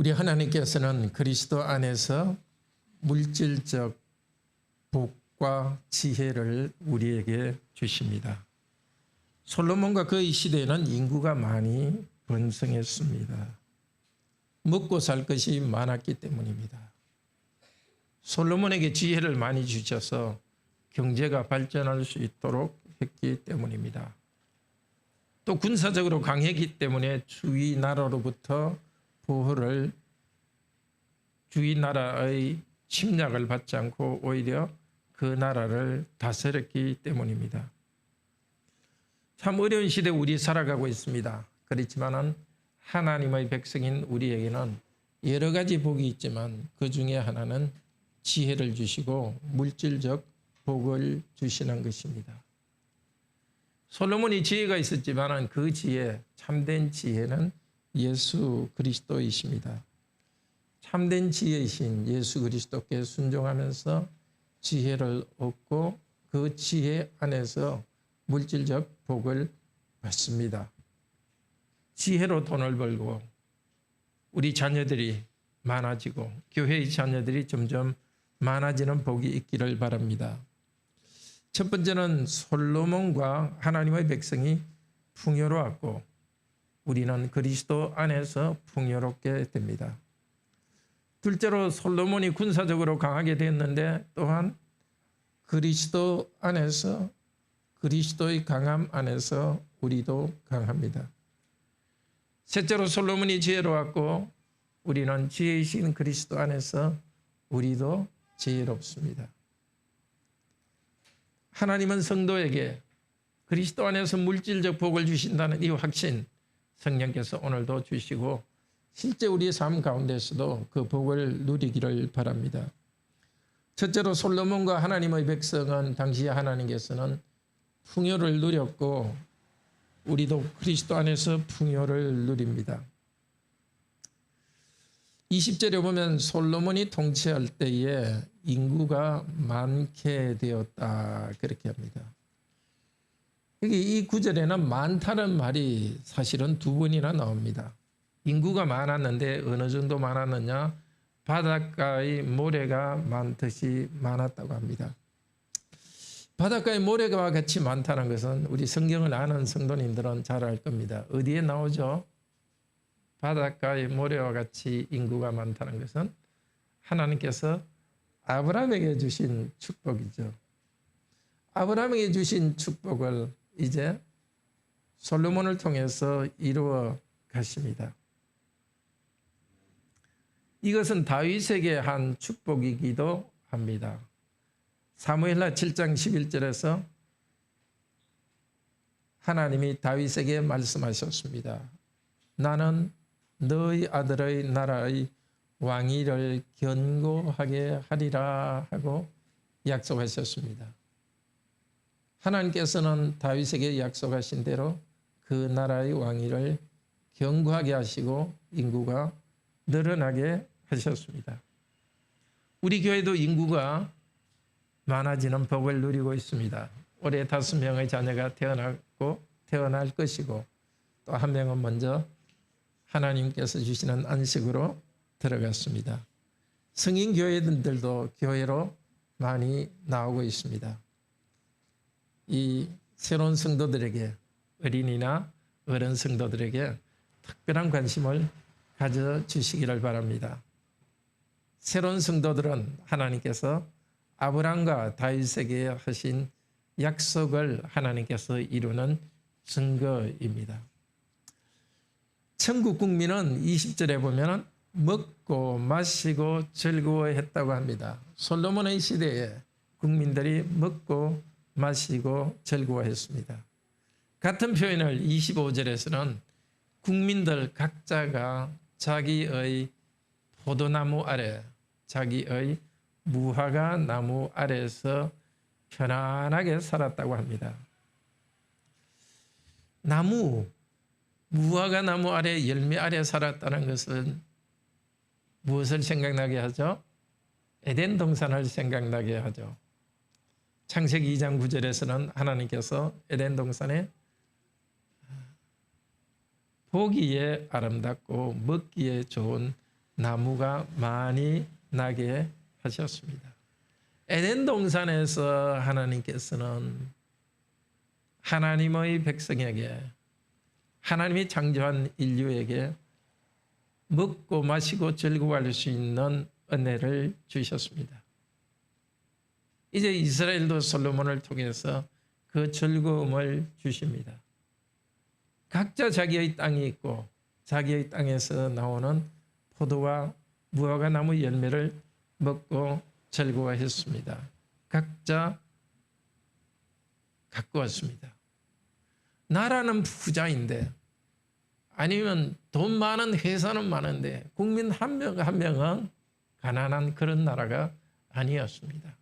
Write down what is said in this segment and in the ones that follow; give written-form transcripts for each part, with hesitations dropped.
우리 하나님께서는 그리스도 안에서 물질적 복과 지혜를 우리에게 주십니다. 솔로몬과 그의 시대에는 인구가 많이 번성했습니다. 먹고 살 것이 많았기 때문입니다. 솔로몬에게 지혜를 많이 주셔서 경제가 발전할 수 있도록 했기 때문입니다. 또 군사적으로 강했기 때문에 주위 나라로부터 보호를, 주위 나라의 침략을 받지 않고 오히려 그 나라를 다스렸기 때문입니다. 참 어려운 시대에 우리 살아가고 있습니다. 그렇지만 하나님의 백성인 우리에게는 여러 가지 복이 있지만 그 중에 하나는 지혜를 주시고 물질적 복을 주시는 것입니다. 솔로몬이 지혜가 있었지만 그 지혜, 참된 지혜는 예수 그리스도이십니다. 참된 지혜이신 예수 그리스도께 순종하면서 지혜를 얻고 그 지혜 안에서 물질적 복을 받습니다. 지혜로 돈을 벌고 우리 자녀들이 많아지고 교회의 자녀들이 점점 많아지는 복이 있기를 바랍니다. 첫 번째는 솔로몬과 하나님의 백성이 풍요로웠고 우리는 그리스도 안에서 풍요롭게 됩니다. 둘째로 솔로몬이 군사적으로 강하게 됐는데 또한 그리스도 안에서, 그리스도의 강함 안에서 우리도 강합니다. 셋째로 솔로몬이 지혜로웠고 우리는 지혜이신 그리스도 안에서 우리도 지혜롭습니다. 하나님은 성도에게 그리스도 안에서 물질적 복을 주신다는 이 확신 성령께서 오늘도 주시고 실제 우리의 삶 가운데서도 그 복을 누리기를 바랍니다. 첫째로 솔로몬과 하나님의 백성은 당시 하나님께서는 풍요를 누렸고 우리도 그리스도 안에서 풍요를 누립니다. 20절에 보면 솔로몬이 통치할 때에 인구가 많게 되었다 그렇게 합니다. 이 구절에는 많다는 말이 사실은 두 번이나 나옵니다. 인구가 많았는데 어느 정도 많았느냐? 바닷가의 모래가 많듯이 많았다고 합니다. 바닷가의 모래와 같이 많다는 것은 우리 성경을 아는 성도님들은 잘 알 겁니다. 어디에 나오죠? 바닷가의 모래와 같이 인구가 많다는 것은 하나님께서 아브라함에게 주신 축복이죠. 아브라함에게 주신 축복을 이제 솔로몬을 통해서 이루어 가십니다. 이것은 다윗에게 한 축복이기도 합니다. 사무엘하 7장 11절에서 하나님이 다윗에게 말씀하셨습니다. 나는 너희 아들의 나라의 왕위를 견고하게 하리라 하고 약속하셨습니다. 하나님께서는 다윗에게 약속하신 대로 그 나라의 왕위를 견고하게 하시고 인구가 늘어나게 하셨습니다. 우리 교회도 인구가 많아지는 복을 누리고 있습니다. 올해 5명의 자녀가 태어날 것이고 또 한 명은 먼저 하나님께서 주시는 안식으로 들어갔습니다. 성인 교회들도 교회로 많이 나오고 있습니다. 이 새로운 성도들에게, 어린이나 어른 성도들에게 특별한 관심을 가져주시기를 바랍니다. 새로운 성도들은 하나님께서 아브라함과 다윗에게 하신 약속을 하나님께서 이루는 증거입니다. 천국 국민은 20절에 보면 먹고 마시고 즐거워했다고 합니다. 솔로몬의 시대에 국민들이 먹고 마시고 즐거워했습니다. 같은 표현을 25절에서는 국민들 각자가 자기의 포도나무 아래, 자기의 무화과 나무 아래에서 편안하게 살았다고 합니다. 무화과 나무 아래, 열매 아래 살았다는 것은 무엇을 생각나게 하죠? 에덴 동산을 생각나게 하죠. 창세기 2장 9절에서는 하나님께서 에덴 동산에 보기에 아름답고 먹기에 좋은 나무가 많이 나게 하셨습니다. 에덴 동산에서 하나님께서는 하나님의 백성에게, 하나님이 창조한 인류에게 먹고 마시고 즐거워할 수 있는 은혜를 주셨습니다. 이제 이스라엘도 솔로몬을 통해서 그 즐거움을 주십니다. 각자 자기의 땅이 있고 자기의 땅에서 나오는 포도와 무화과 나무 열매를 먹고 즐거워했습니다. 각자 갖고 왔습니다. 나라는 부자인데, 아니면 돈 많은 회사는 많은데 국민 한 명 한 명은 가난한 그런 나라가 아니었습니다.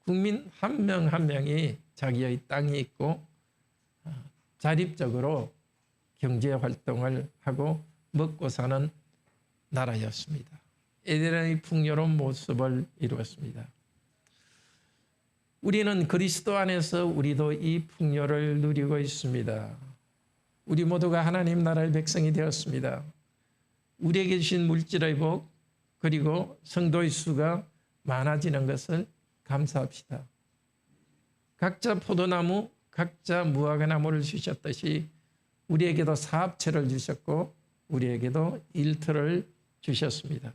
국민 한 명 한 명이 자기의 땅이 있고 자립적으로 경제 활동을 하고 먹고 사는 나라였습니다. 에덴의 풍요로운 모습을 이루었습니다. 우리는 그리스도 안에서 우리도 이 풍요를 누리고 있습니다. 우리 모두가 하나님 나라의 백성이 되었습니다. 우리에게 주신 물질의 복, 그리고 성도의 수가 많아지는 것을 감사합시다. 각자 포도나무, 각자 무화과나무를 주셨듯이 우리에게도 사업체를 주셨고 우리에게도 일터를 주셨습니다.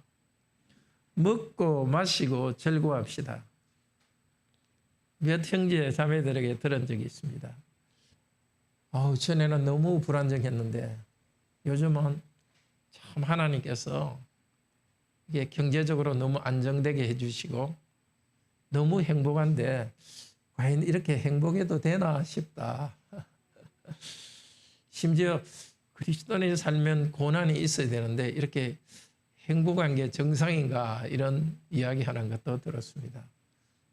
먹고 마시고 즐거워합시다. 몇 형제 자매들에게 들은 적이 있습니다. 전에는 너무 불안정했는데 요즘은 참 하나님께서 이게 경제적으로 너무 안정되게 해주시고 너무 행복한데 과연 이렇게 행복해도 되나 싶다. 심지어 그리스도인이 살면 고난이 있어야 되는데 이렇게 행복한 게 정상인가, 이런 이야기 하는 것도 들었습니다.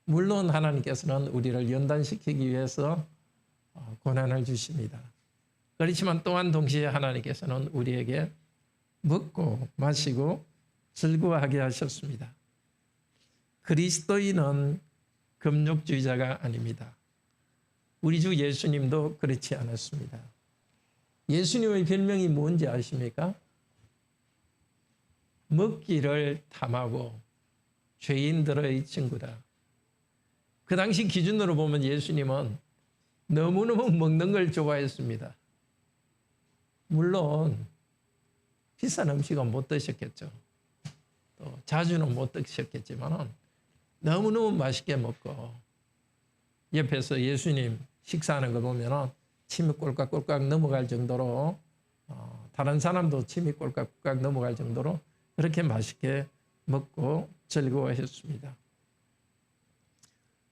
물론 하나님께서는 우리를 연단시키기 위해서 고난을 주십니다. 그렇지만 또한 동시에 하나님께서는 우리에게 먹고 마시고 즐거워하게 하셨습니다. 그리스도인은 금욕주의자가 아닙니다. 우리 주 예수님도 그렇지 않았습니다. 예수님의 별명이 뭔지 아십니까? 먹기를 탐하고 죄인들의 친구다. 그 당시 기준으로 보면 예수님은 너무너무 먹는 걸 좋아했습니다. 물론 비싼 음식은 못 드셨겠죠. 또 자주는 못 드셨겠지만 너무너무 맛있게 먹고, 옆에서 예수님 식사하는 거 보면 침이 꼴깍꼴깍 넘어갈 정도로, 다른 사람도 침이 꼴깍꼴깍 넘어갈 정도로 그렇게 맛있게 먹고 즐거워했습니다.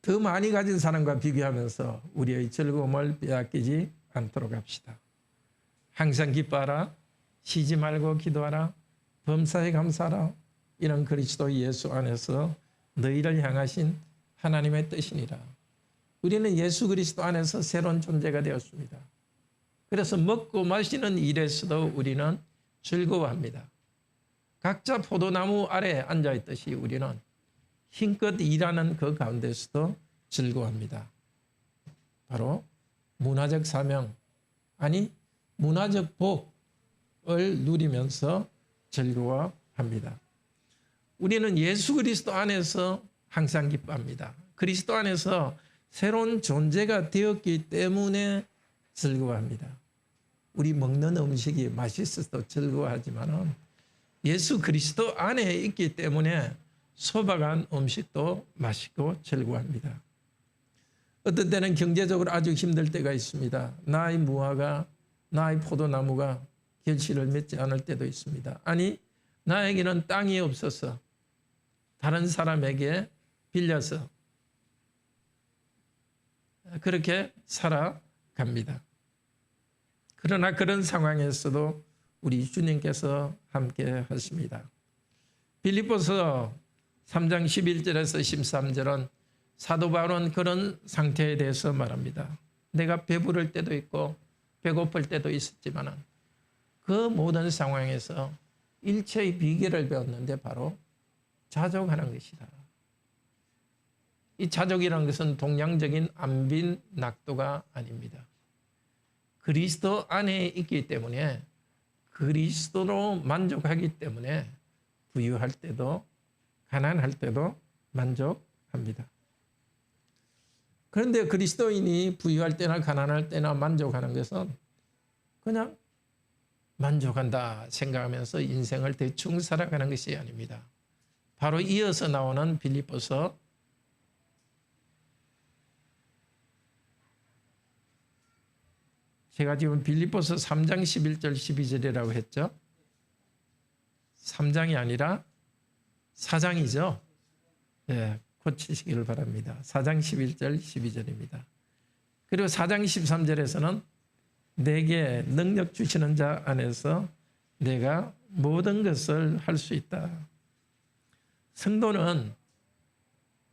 더 많이 가진 사람과 비교하면서 우리의 즐거움을 빼앗기지 않도록 합시다. 항상 기뻐하라, 쉬지 말고 기도하라, 범사에 감사하라. 이런 그리스도 예수 안에서 너희를 향하신 하나님의 뜻이니라. 우리는 예수 그리스도 안에서 새로운 존재가 되었습니다. 그래서 먹고 마시는 일에서도 우리는 즐거워합니다. 각자 포도나무 아래 앉아있듯이 우리는 힘껏 일하는 그 가운데서도 즐거워합니다. 바로 문화적 사명, 아니 문화적 복을 누리면서 즐거워합니다. 우리는 예수 그리스도 안에서 항상 기뻐합니다. 그리스도 안에서 새로운 존재가 되었기 때문에 즐거워합니다. 우리 먹는 음식이 맛있어서 즐거워하지만 예수 그리스도 안에 있기 때문에 소박한 음식도 맛있고 즐거워합니다. 어떤 때는 경제적으로 아주 힘들 때가 있습니다. 나의 무화과, 나의 포도나무가 결실을 맺지 않을 때도 있습니다. 아니, 나에게는 땅이 없어서 다른 사람에게 빌려서 그렇게 살아갑니다. 그러나 그런 상황에서도 우리 주님께서 함께 하십니다. 빌립보서 3장 11절에서 13절은 사도 바울은 그런 상태에 대해서 말합니다. 내가 배부를 때도 있고 배고플 때도 있었지만 그 모든 상황에서 일체의 비결을 배웠는데 바로 자족하는 것이다. 이 자족이라는 것은 동양적인 안빈 낙도가 아닙니다. 그리스도 안에 있기 때문에, 그리스도로 만족하기 때문에 부유할 때도 가난할 때도 만족합니다. 그런데 그리스도인이 부유할 때나 가난할 때나 만족하는 것은 그냥 만족한다 생각하면서 인생을 대충 살아가는 것이 아닙니다. 바로 이어서 나오는 빌립보서 제가 지금 빌립보서 3장 11절 12절이라고 했죠. 3장이 아니라 4장이죠. 네, 고치시기를 바랍니다. 4장 11절 12절입니다. 그리고 4장 13절에서는 내게 능력 주시는 자 안에서 내가 모든 것을 할 수 있다. 성도는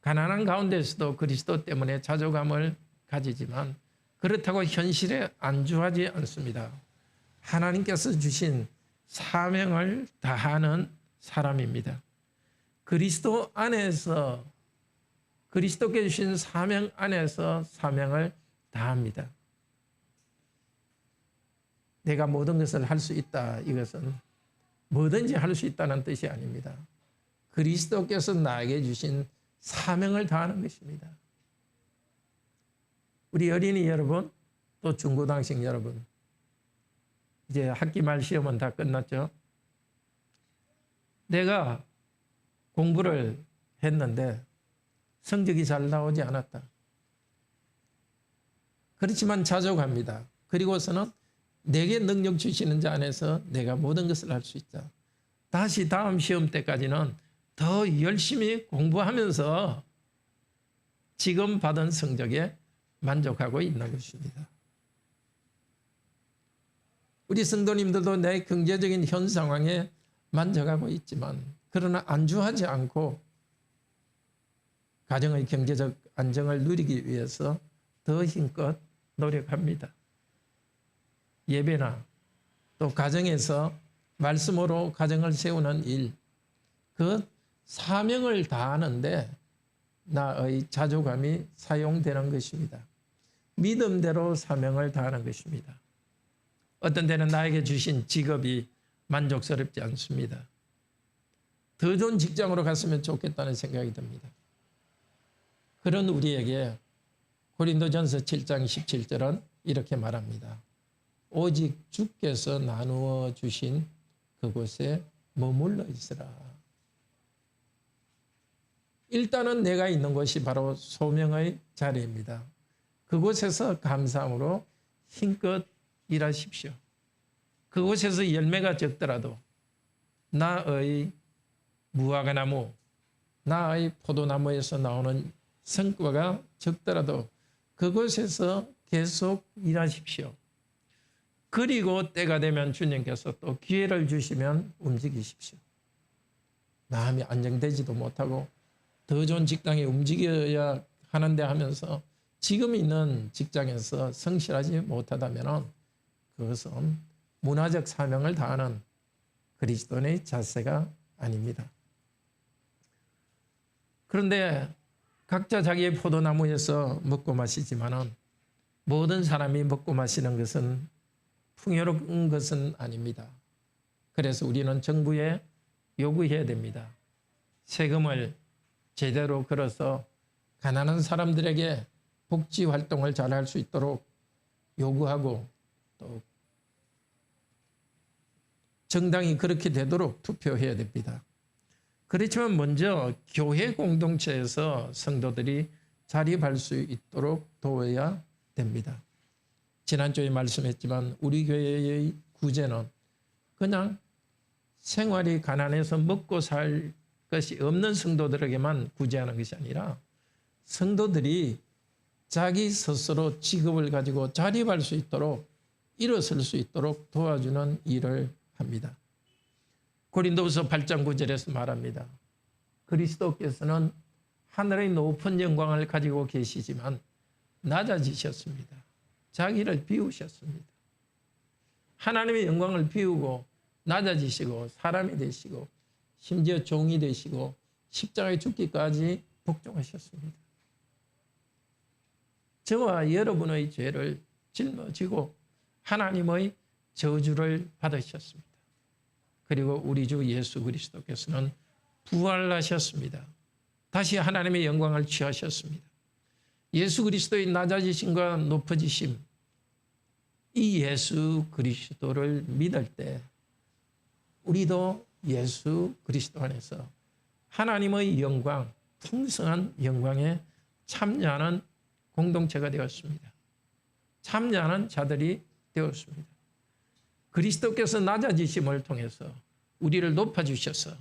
가난한 가운데서도 그리스도 때문에 자존감을 가지지만 그렇다고 현실에 안주하지 않습니다. 하나님께서 주신 사명을 다하는 사람입니다. 그리스도 안에서 그리스도께 주신 사명 안에서 사명을 다합니다. 내가 모든 것을 할 수 있다. 이것은 뭐든지 할 수 있다는 뜻이 아닙니다. 그리스도께서 나에게 주신 사명을 다하는 것입니다. 우리 어린이 여러분, 또 중고등학생 여러분, 이제 학기 말 시험은 다 끝났죠. 내가 공부를 했는데 성적이 잘 나오지 않았다. 그렇지만 자족합니다. 그리고서는 내게 능력 주시는 자 안에서 내가 모든 것을 할 수 있다. 다시 다음 시험 때까지는 더 열심히 공부하면서 지금 받은 성적에 만족하고 있는 것입니다. 우리 성도님들도 내 경제적인 현 상황에 만족하고 있지만 그러나 안주하지 않고 가정의 경제적 안정을 누리기 위해서 더 힘껏 노력합니다. 예배나 또 가정에서 말씀으로 가정을 세우는 일, 그 사명을 다하는데 나의 자존감이 사용되는 것입니다. 믿음대로 사명을 다하는 것입니다. 어떤 때는 나에게 주신 직업이 만족스럽지 않습니다. 더 좋은 직장으로 갔으면 좋겠다는 생각이 듭니다. 그런 우리에게 고린도전서 7장 17절은 이렇게 말합니다. 오직 주께서 나누어 주신 그곳에 머물러 있으라. 일단은 내가 있는 곳이 바로 소명의 자리입니다. 그곳에서 감사함으로 힘껏 일하십시오. 그곳에서 열매가 적더라도 나의 무화과나무, 나의 포도나무에서 나오는 성과가 적더라도 그곳에서 계속 일하십시오. 그리고 때가 되면 주님께서 또 기회를 주시면 움직이십시오. 마음이 안정되지도 못하고 더 좋은 직장에 움직여야 하는데 하면서 지금 있는 직장에서 성실하지 못하다면 그것은 문화적 사명을 다하는 그리스도인의 자세가 아닙니다. 그런데 각자 자기의 포도나무에서 먹고 마시지만은 모든 사람이 먹고 마시는 것은 풍요로운 것은 아닙니다. 그래서 우리는 정부에 요구해야 됩니다. 세금을 제대로 걸어서 가난한 사람들에게 복지 활동을 잘할 수 있도록 요구하고 또 정당이 그렇게 되도록 투표해야 됩니다. 그렇지만 먼저 교회 공동체에서 성도들이 자립할 수 있도록 도와야 됩니다. 지난주에 말씀했지만 우리 교회의 구제는 그냥 생활이 가난해서 먹고 살 것이 없는 성도들에게만 구제하는 것이 아니라 성도들이 자기 스스로 직업을 가지고 자립할 수 있도록 일어설 수 있도록 도와주는 일을 합니다. 고린도후서 8장 9절에서 말합니다. 그리스도께서는 하늘의 높은 영광을 가지고 계시지만 낮아지셨습니다. 자기를 비우셨습니다. 하나님의 영광을 비우고 낮아지시고 사람이 되시고 심지어 종이 되시고 십자가에 죽기까지 복종하셨습니다. 저와 여러분의 죄를 짊어지고 하나님의 저주를 받으셨습니다. 그리고 우리 주 예수 그리스도께서는 부활하셨습니다. 다시 하나님의 영광을 취하셨습니다. 예수 그리스도의 낮아지심과 높아지심, 이 예수 그리스도를 믿을 때 우리도 예수 그리스도 안에서 하나님의 영광, 풍성한 영광에 참여하는 공동체가 되었습니다. 참여하는 자들이 되었습니다. 그리스도께서 낮아지심을 통해서 우리를 높아주셔서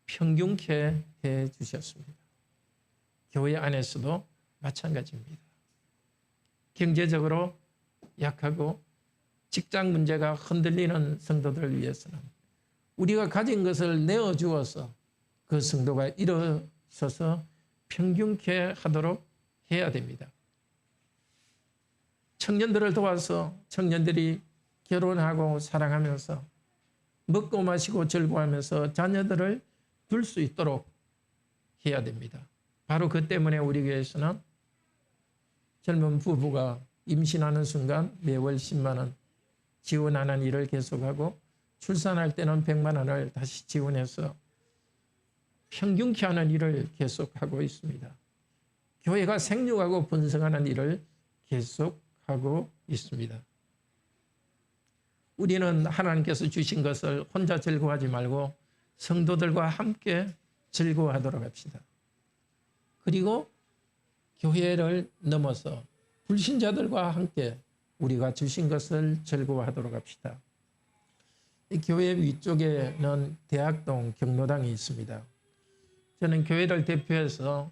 평균케 해주셨습니다. 교회 안에서도 마찬가지입니다. 경제적으로 약하고 직장 문제가 흔들리는 성도들을 위해서는 우리가 가진 것을 내어주어서 그 성도가 일어서서 평균케 하도록 해야 됩니다. 청년들을 도와서 청년들이 결혼하고 사랑하면서 먹고 마시고 즐거워하면서 자녀들을 둘 수 있도록 해야 됩니다. 바로 그 때문에 우리 교회에서는 젊은 부부가 임신하는 순간 매월 10만 원 지원하는 일을 계속하고 출산할 때는 100만 원을 다시 지원해서 평균케 하는 일을 계속하고 있습니다. 교회가 생육하고 번성하는 일을 계속하고 있습니다. 우리는 하나님께서 주신 것을 혼자 즐거워하지 말고 성도들과 함께 즐거워하도록 합시다. 그리고 교회를 넘어서 불신자들과 함께 우리가 주신 것을 즐거워하도록 합시다. 이 교회 위쪽에는 대학동 경로당이 있습니다. 저는 교회를 대표해서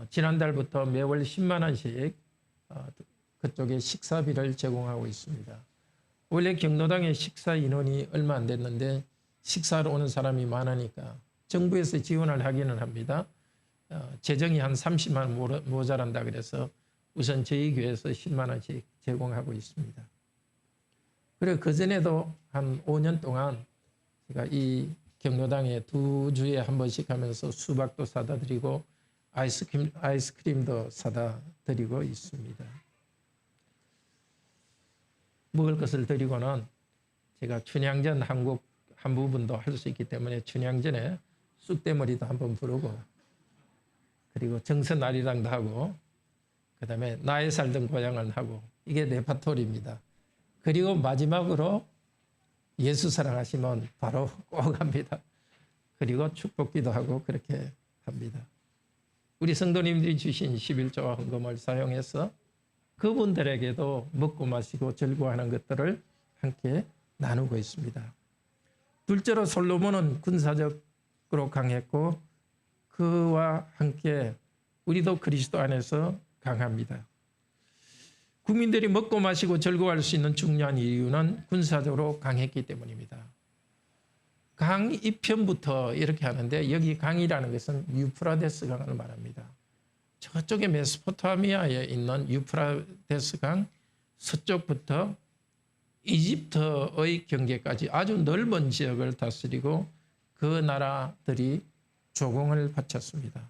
지난달부터 매월 10만 원씩 그쪽에 식사비를 제공하고 있습니다. 원래 경로당의 식사 인원이 얼마 안 됐는데 식사로 오는 사람이 많으니까 정부에서 지원을 하기는 합니다. 재정이 한 30만 원 모자란다 그래서 우선 저희 교회에서 10만 원씩 제공하고 있습니다. 그리고 그전에도 한 5년 동안 제가 이 경로당에 2주에 한 번씩 하면서 수박도 사다 드리고 아이스크림도 사다 드리고 있습니다. 먹을 것을 드리고는 제가 춘향전 한곡 한 부분도 할 수 있기 때문에 춘향전에 쑥대머리도 한번 부르고 그리고 정선아리랑도 하고 그다음에 나의 살던 고향을 하고 이게 레파토리입니다. 그리고 마지막으로 예수 사랑하시면 바로 꼭 합니다. 그리고 축복기도 하고 그렇게 합니다. 우리 성도님들이 주신 11조와 헌금을 사용해서 그분들에게도 먹고 마시고 즐거워하는 것들을 함께 나누고 있습니다. 둘째로 솔로몬은 군사적으로 강했고 그와 함께 우리도 그리스도 안에서 강합니다. 국민들이 먹고 마시고 즐거워할 수 있는 중요한 이유는 군사적으로 강했기 때문입니다. 강 이편부터 이렇게 하는데 여기 강이라는 것은 유프라데스 강을 말합니다. 저쪽에 메소포타미아에 있는 유프라데스 강 서쪽부터 이집트의 경계까지 아주 넓은 지역을 다스리고 그 나라들이 조공을 바쳤습니다.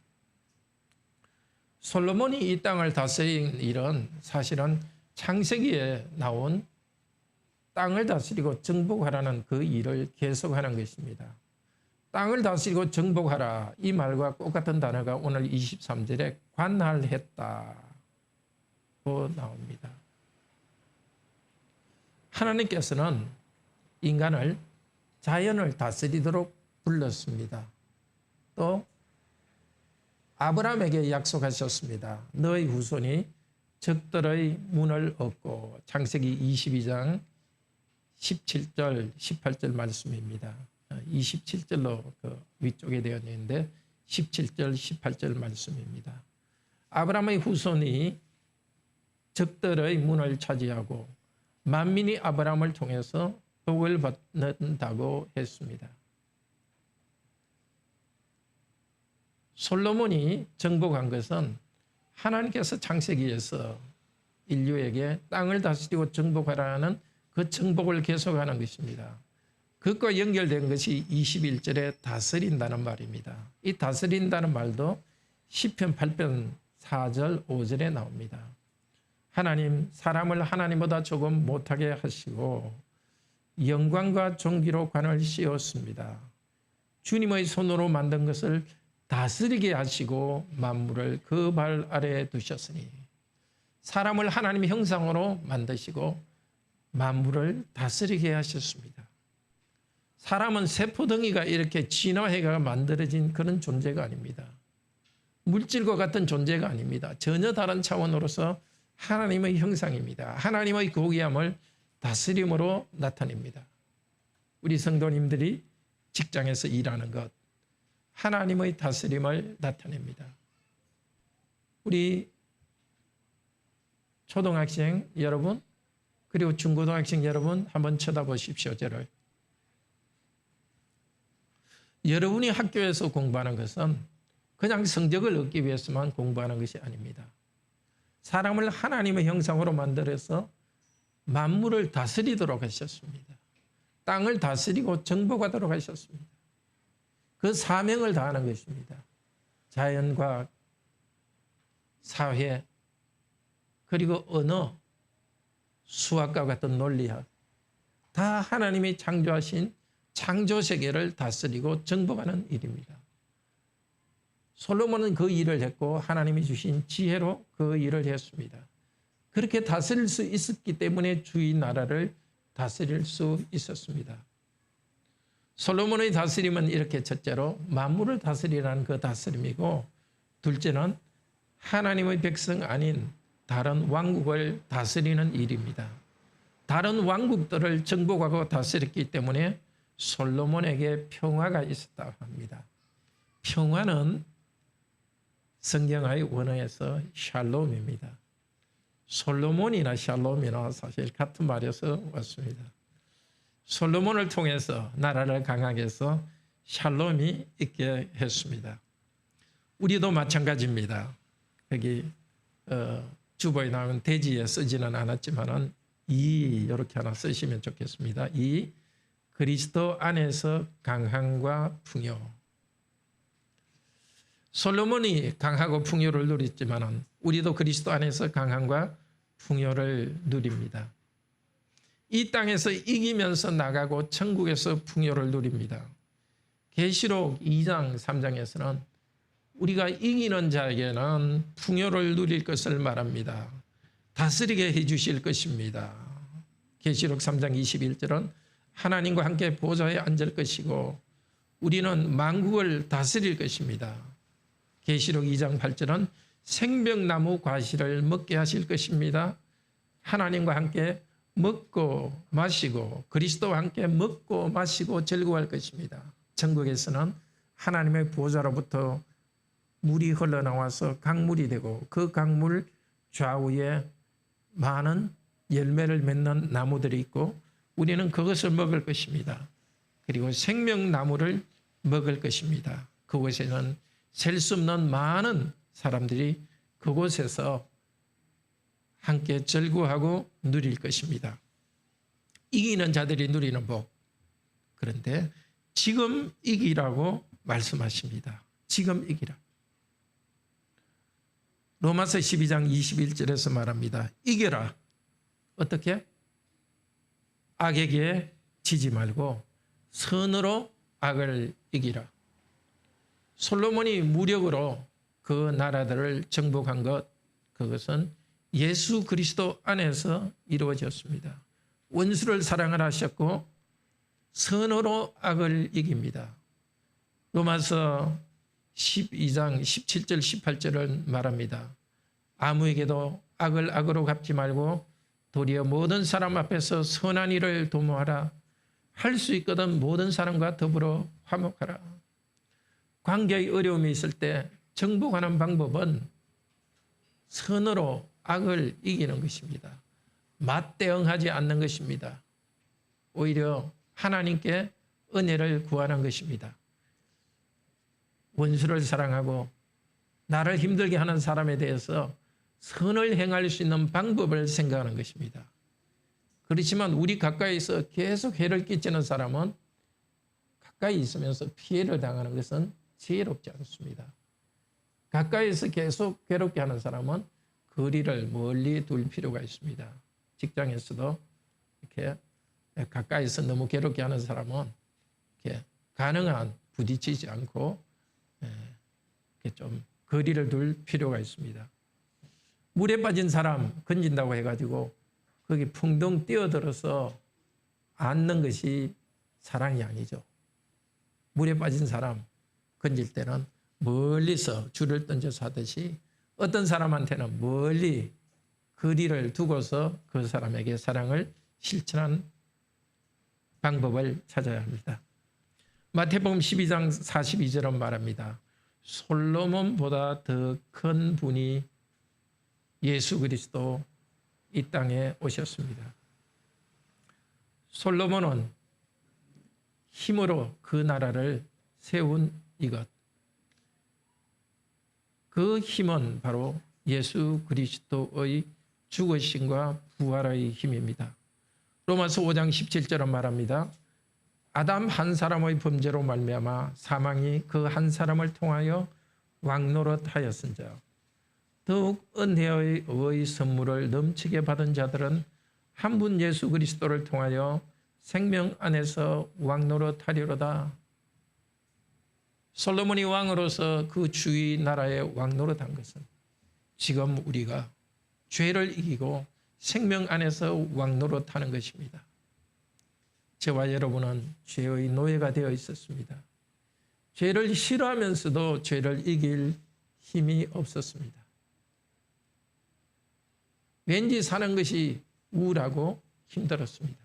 솔로몬이 이 땅을 다스린 일은 사실은 창세기에 나온 땅을 다스리고 정복하라는 그 일을 계속하는 것입니다. 땅을 다스리고 정복하라 이 말과 똑같은 단어가 오늘 23절에 관할했다고 나옵니다. 하나님께서는 인간을 자연을 다스리도록 불렀습니다. 또 아브라함에게 약속하셨습니다. 너의 후손이 적들의 문을 얻고 창세기 22장 17절 18절 말씀입니다. 27절로 그 위쪽에 되어 있는데 17절 18절 말씀입니다. 아브라함의 후손이 적들의 문을 차지하고 만민이 아브라함을 통해서 복을 받는다고 했습니다. 솔로몬이 정복한 것은 하나님께서 창세기에서 인류에게 땅을 다스리고 정복하라는 그 정복을 계속하는 것입니다. 그것과 연결된 것이 21절에 다스린다는 말입니다. 이 다스린다는 말도 시편 8편 4절 5절에 나옵니다. 하나님 사람을 하나님보다 조금 못하게 하시고 영광과 존귀로 관을 씌웠습니다. 주님의 손으로 만든 것을 다스리게 하시고 만물을 그 발 아래에 두셨으니, 사람을 하나님의 형상으로 만드시고 만물을 다스리게 하셨습니다. 사람은 세포덩이가 이렇게 진화해가 만들어진 그런 존재가 아닙니다. 물질과 같은 존재가 아닙니다. 전혀 다른 차원으로서 하나님의 형상입니다. 하나님의 고귀함을 다스림으로 나타냅니다. 우리 성도님들이 직장에서 일하는 것, 하나님의 다스림을 나타냅니다. 우리 초등학생 여러분, 그리고 중고등학생 여러분 한번 쳐다보십시오. 저를. 여러분이 학교에서 공부하는 것은 그냥 성적을 얻기 위해서만 공부하는 것이 아닙니다. 사람을 하나님의 형상으로 만들어서 만물을 다스리도록 하셨습니다. 땅을 다스리고 정복하도록 하셨습니다. 그 사명을 다하는 것입니다. 자연과학, 사회, 그리고 언어, 수학과 같은 논리학, 다 하나님이 창조하신 창조세계를 다스리고 정복하는 일입니다. 솔로몬은 그 일을 했고 하나님이 주신 지혜로 그 일을 했습니다. 그렇게 다스릴 수 있었기 때문에 주의 나라를 다스릴 수 있었습니다. 솔로몬의 다스림은 이렇게 첫째로 만물을 다스리라는 그 다스림이고, 둘째는 하나님의 백성 아닌 다른 왕국을 다스리는 일입니다. 다른 왕국들을 정복하고 다스렸기 때문에 솔로몬에게 평화가 있었다고 합니다. 평화는 성경의 원어에서 샬롬입니다. 솔로몬이나 샬롬이나 사실 같은 말에서 왔습니다. 솔로몬을 통해서 나라를 강하게 해서 샬롬이 있게 했습니다. 우리도 마찬가지입니다. 여기 주보에 나온 대지에 쓰지는 않았지만은 이렇게 하나 쓰시면 좋겠습니다. 그리스도 안에서 강함과 풍요. 솔로몬이 강하고 풍요를 누렸지만은 우리도 그리스도 안에서 강함과 풍요를 누립니다. 이 땅에서 이기면서 나가고 천국에서 풍요를 누립니다. 계시록 2장 3장에서는 우리가 이기는 자에게는 풍요를 누릴 것을 말합니다. 다스리게 해주실 것입니다. 계시록 3장 21절은 하나님과 함께 보좌에 앉을 것이고 우리는 만국을 다스릴 것입니다. 계시록 2장 8절은 생명나무 과실을 먹게 하실 것입니다. 하나님과 함께 먹고 마시고 그리스도와 함께 먹고 마시고 즐거워할 것입니다. 천국에서는 하나님의 보좌로부터 물이 흘러나와서 강물이 되고 그 강물 좌우에 많은 열매를 맺는 나무들이 있고 우리는 그것을 먹을 것입니다. 그리고 생명나무를 먹을 것입니다. 그곳에는 셀 수 없는 많은 사람들이 그곳에서 함께 즐거워하고 누릴 것입니다. 이기는 자들이 누리는 복. 그런데 지금 이기라고 말씀하십니다. 지금 이기라. 로마서 12장 21절에서 말합니다. 이겨라. 어떻게? 악에게 지지 말고 선으로 악을 이기라. 솔로몬이 무력으로 그 나라들을 정복한 것, 그것은 예수 그리스도 안에서 이루어졌습니다. 원수를 사랑을 하셨고 선으로 악을 이깁니다. 로마서 12장 17절 18절을 말합니다. 아무에게도 악을 악으로 갚지 말고 도리어 모든 사람 앞에서 선한 일을 도모하라. 할 수 있거든 모든 사람과 더불어 화목하라. 관계의 어려움이 있을 때 정복하는 방법은 선으로 악을 이기는 것입니다. 맞대응하지 않는 것입니다. 오히려 하나님께 은혜를 구하는 것입니다. 원수를 사랑하고 나를 힘들게 하는 사람에 대해서 선을 행할 수 있는 방법을 생각하는 것입니다. 그렇지만 우리 가까이서 계속 해를 끼치는 사람은 가까이 있으면서 피해를 당하는 것은 지혜롭지 않습니다. 가까이서 계속 괴롭게 하는 사람은 거리를 멀리 둘 필요가 있습니다. 직장에서도 이렇게 가까이서 너무 괴롭게 하는 사람은 이렇게 가능한 부딪히지 않고 이렇게 좀 거리를 둘 필요가 있습니다. 물에 빠진 사람 건진다고 해가지고 거기 풍덩 뛰어들어서 앉는 것이 사랑이 아니죠. 물에 빠진 사람 건질 때는 멀리서 줄을 던져서 하듯이 어떤 사람한테는 멀리 거리를 두고서 그 사람에게 사랑을 실천하는 방법을 찾아야 합니다. 마태복음 12장 42절은 말합니다. 솔로몬보다 더 큰 분이 예수 그리스도 이 땅에 오셨습니다. 솔로몬은 힘으로 그 나라를 세운 이것. 그 힘은 바로 예수 그리스도의 죽으심과 부활의 힘입니다. 로마서 5장 17절은 말합니다. 아담 한 사람의 범죄로 말미암아 사망이 그 한 사람을 통하여 왕노릇하였은즉 더욱 은혜의 선물을 넘치게 받은 자들은 한 분 예수 그리스도를 통하여 생명 안에서 왕노릇하리로다. 솔로몬이 왕으로서 그 주의 나라에 왕노릇한 것은 지금 우리가 죄를 이기고 생명 안에서 왕노릇하는 것입니다. 저와 여러분은 죄의 노예가 되어 있었습니다. 죄를 싫어하면서도 죄를 이길 힘이 없었습니다. 왠지 사는 것이 우울하고 힘들었습니다.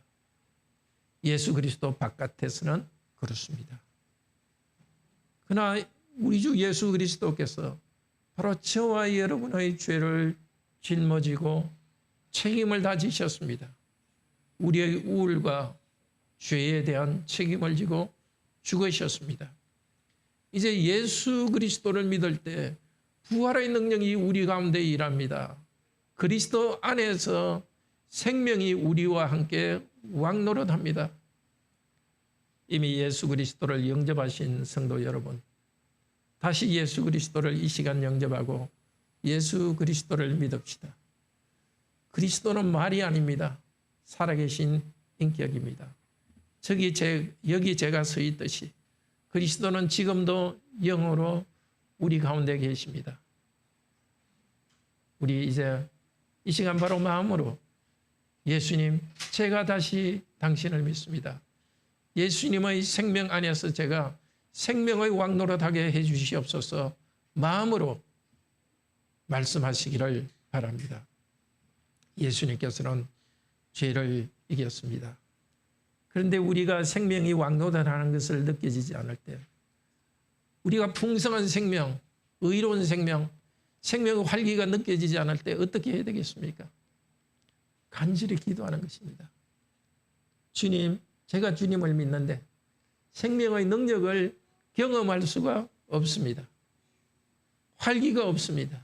예수 그리스도 바깥에서는 그렇습니다. 그러나 우리 주 예수 그리스도께서 바로 저와 여러분의 죄를 짊어지고 책임을 다 지셨습니다. 우리의 우울과 죄에 대한 책임을 지고 죽으셨습니다. 이제 예수 그리스도를 믿을 때 부활의 능력이 우리 가운데 일합니다. 그리스도 안에서 생명이 우리와 함께 왕노릇합니다. 이미 예수 그리스도를 영접하신 성도 여러분, 다시 예수 그리스도를 이 시간 영접하고 예수 그리스도를 믿읍시다. 그리스도는 말이 아닙니다. 살아계신 인격입니다. 여기 제가 서 있듯이 그리스도는 지금도 영으로 우리 가운데 계십니다. 우리 이제 이 시간 바로 마음으로 예수님, 제가 다시 당신을 믿습니다. 예수님의 생명 안에서 제가 생명의 왕노릇하게 해주시옵소서 마음으로 말씀하시기를 바랍니다. 예수님께서는 죄를 이겼습니다. 그런데 우리가 생명이 왕노릇하는 것을 느껴지지 않을 때, 우리가 풍성한 생명, 의로운 생명, 생명의 활기가 느껴지지 않을 때 어떻게 해야 되겠습니까? 간절히 기도하는 것입니다. 주님, 제가 주님을 믿는데 생명의 능력을 경험할 수가 없습니다. 활기가 없습니다.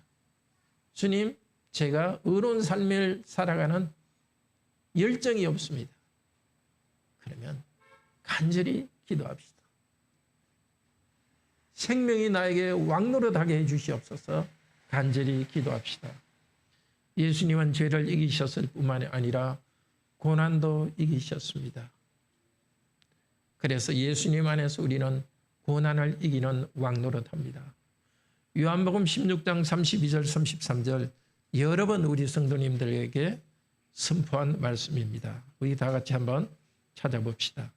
주님, 제가 의로운 삶을 살아가는 열정이 없습니다. 그러면 간절히 기도합시다. 생명이 나에게 왕노릇하게 해주시옵소서 간절히 기도합시다. 예수님은 죄를 이기셨을 뿐만 아니라 고난도 이기셨습니다. 그래서 예수님 안에서 우리는 고난을 이기는 왕노릇합니다. 요한복음 16장 32절 33절 여러 번 우리 성도님들에게 선포한 말씀입니다. 우리 다 같이 한번 찾아봅시다.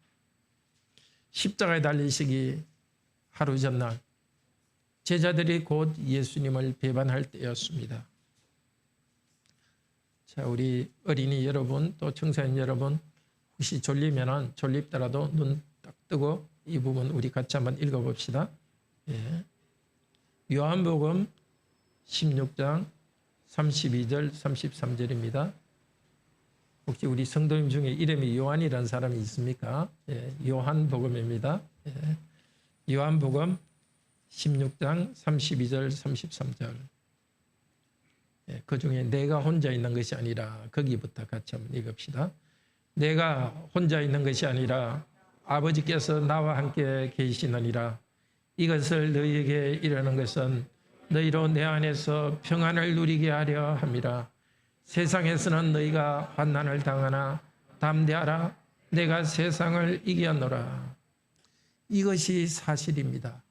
십자가에 달리시기 하루 전날 제자들이 곧 예수님을 배반할 때였습니다. 자, 우리 어린이 여러분 또 청소년 여러분 혹시 졸립더라도 눈 딱 뜨고 이 부분 우리 같이 한번 읽어봅시다. 예. 요한복음 16장 32절 33절입니다. 혹시 우리 성도님 중에 이름이 요한이라는 사람이 있습니까? 예, 요한복음입니다. 예. 요한복음 16장 32절 33절. 예, 그 중에 내가 혼자 있는 것이 아니라 거기부터 같이 한번 읽읍시다. 내가 혼자 있는 것이 아니라 아버지께서 나와 함께 계시느니라. 이것을 너희에게 이르는 것은 너희로 내 안에서 평안을 누리게 하려 함이라. 세상에서는 너희가 환난을 당하나 담대하라. 내가 세상을 이겼노라. 이것이 사실입니다.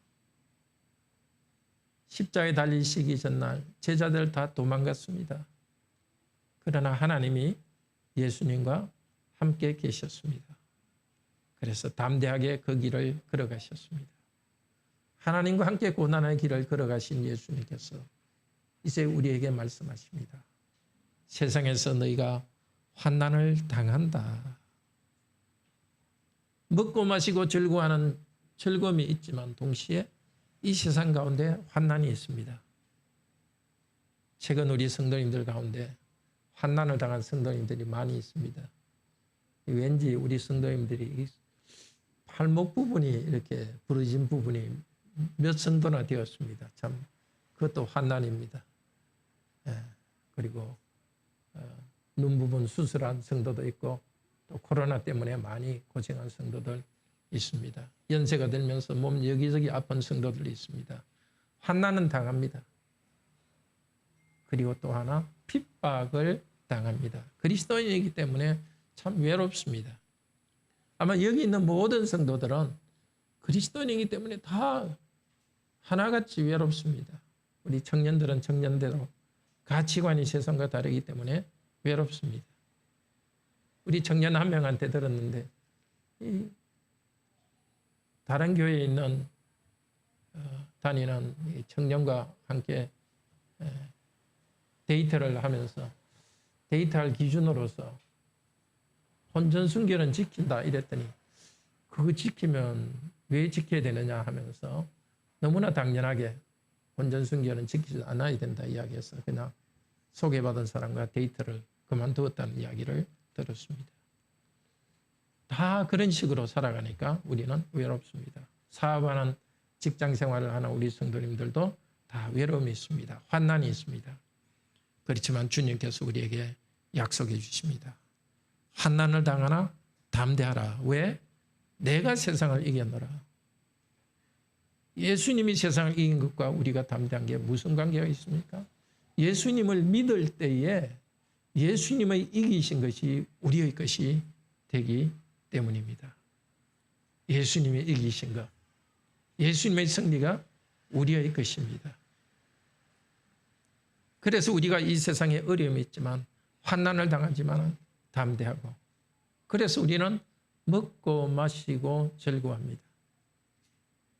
십자가에 달리시기 전날 제자들 다 도망갔습니다. 그러나 하나님이 예수님과 함께 계셨습니다. 그래서 담대하게 그 길을 걸어가셨습니다. 하나님과 함께 고난의 길을 걸어가신 예수님께서 이제 우리에게 말씀하십니다. 세상에서 너희가 환난을 당한다. 먹고 마시고 즐거워하는 즐거움이 있지만 동시에 이 세상 가운데 환난이 있습니다. 최근 우리 성도님들 가운데 환난을 당한 성도님들이 많이 있습니다. 왠지 우리 성도님들이 팔목 부분이 이렇게 부러진 부분이 몇 성도나 되었습니다. 참 그것도 환난입니다. 그리고 눈 부분 수술한 성도도 있고 또 코로나 때문에 많이 고생한 성도들 있습니다. 연세가 들면서 몸 여기저기 아픈 성도들이 있습니다. 환난은 당합니다. 그리고 또 하나 핍박을 당합니다. 그리스도인이기 때문에 참 외롭습니다. 아마 여기 있는 모든 성도들은 그리스도인이기 때문에 다 하나같이 외롭습니다. 우리 청년들은 청년대로 가치관이 세상과 다르기 때문에 외롭습니다. 우리 청년 한 명한테 들었는데 다른 교회에 있는 다니는 청년과 함께 데이트를 하면서 데이트할 기준으로서 혼전 순결은 지킨다 이랬더니 그거 지키면 왜 지켜야 되느냐 하면서 너무나 당연하게 혼전 순결은 지키지 않아야 된다 이야기해서 그냥 소개받은 사람과 데이트를 그만두었다는 이야기를 들었습니다. 다 그런 식으로 살아가니까 우리는 외롭습니다. 사업하는 직장 생활을 하는 우리 성도님들도 다 외로움이 있습니다. 환난이 있습니다. 그렇지만 주님께서 우리에게 약속해 주십니다. 환난을 당하나 담대하라. 왜? 내가 세상을 이겼노라. 예수님이 세상을 이긴 것과 우리가 담대한 게 무슨 관계가 있습니까? 예수님을 믿을 때에 예수님의 이기신 것이 우리의 것이 되기 때문입니다. 예수님이 이기신 것, 예수님의 승리가 우리의 것입니다. 그래서 우리가 이 세상에 어려움이 있지만 환난을 당하지만 담대하고 그래서 우리는 먹고 마시고 즐거워합니다.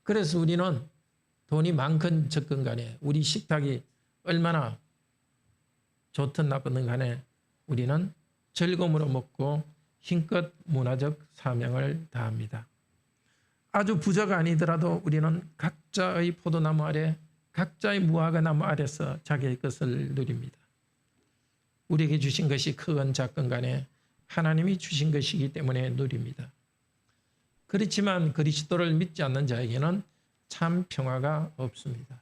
그래서 우리는 돈이 많건 적건 간에 우리 식탁이 얼마나 좋든 나쁘든 간에 우리는 즐거움으로 먹고 힘껏 문화적 사명을 다합니다. 아주 부자가 아니더라도 우리는 각자의 포도나무 아래 각자의 무화과 나무 아래서 자기의 것을 누립니다. 우리에게 주신 것이 크건 작건 간에 하나님이 주신 것이기 때문에 누립니다. 그렇지만 그리스도를 믿지 않는 자에게는 참 평화가 없습니다.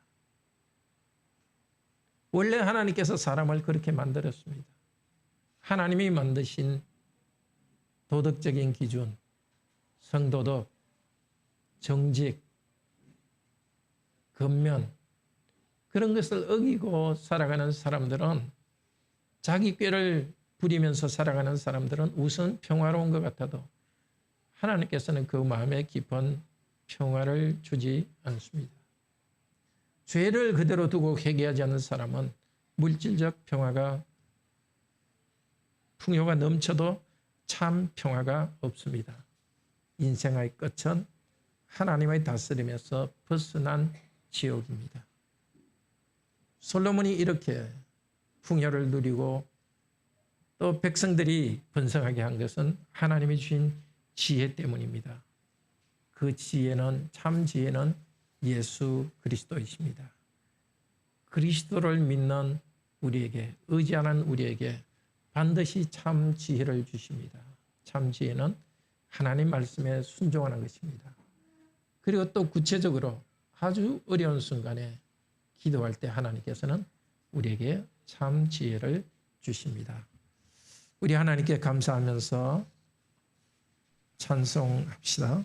원래 하나님께서 사람을 그렇게 만들었습니다. 하나님이 만드신 도덕적인 기준, 성도덕, 정직, 근면 그런 것을 어기고 살아가는 사람들은 자기 꾀를 부리면서 살아가는 사람들은 우선 평화로운 것 같아도 하나님께서는 그 마음에 깊은 평화를 주지 않습니다. 죄를 그대로 두고 회개하지 않는 사람은 물질적 평화가 풍요가 넘쳐도 참 평화가 없습니다. 인생의 끝은 하나님의 다스림에서 벗어난 지옥입니다. 솔로몬이 이렇게 풍요를 누리고 또 백성들이 번성하게 한 것은 하나님이 주신 지혜 때문입니다. 그 지혜는 참 지혜는 예수 그리스도이십니다. 그리스도를 믿는 우리에게 의지하는 우리에게 반드시 참 지혜를 주십니다. 참 지혜는 하나님 말씀에 순종하는 것입니다. 그리고 또 구체적으로 아주 어려운 순간에 기도할 때 하나님께서는 우리에게 참 지혜를 주십니다. 우리 하나님께 감사하면서 찬송합시다.